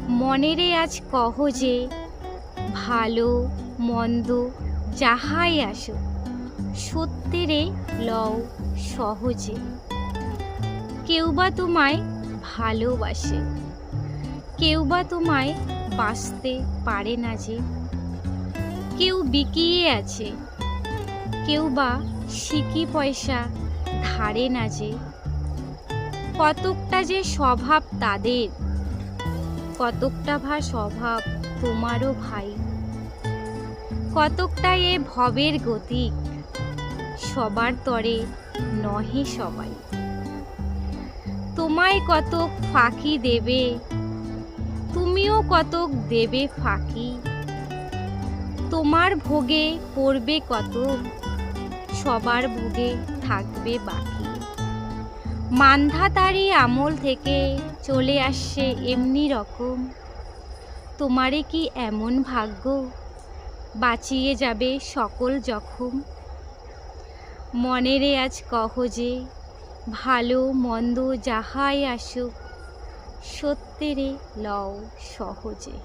মনেরে আজ কহ যে ভালো মন্দ যাহাই আসুক সত্যেরে লও সহজে। কেউ বা তোমায় ভালোবাসে, কেউ বা তোমায় বাঁচতে পারে না যে। কেউ বিকিয়ে আছে, কেউ বা সিকি পয়সা ধারে না যে। কতকটা যে স্বভাব তাদের, কতকটা ভা স্বভাব তোমারও ভাই। কতকটা এ ভবের গতিক, সবার তরে নহে সবাই। তোমায় কতক ফাঁকি দেবে, তুমিও কতক দেবে ফাঁকি। তোমার ভোগে পড়বে কতক, সবার ভোগে থাকবে বাকি। মান্ধাতারি আমল থেকে চলে আসছে এমনি রকম। তোমারে কি এমন ভাগ্য বাঁচিয়ে যাবে সকল জখম। মনেরে আজ কহ যে ভালো মন্দ যাহাই আসুক সত্যেরে লও সহজে।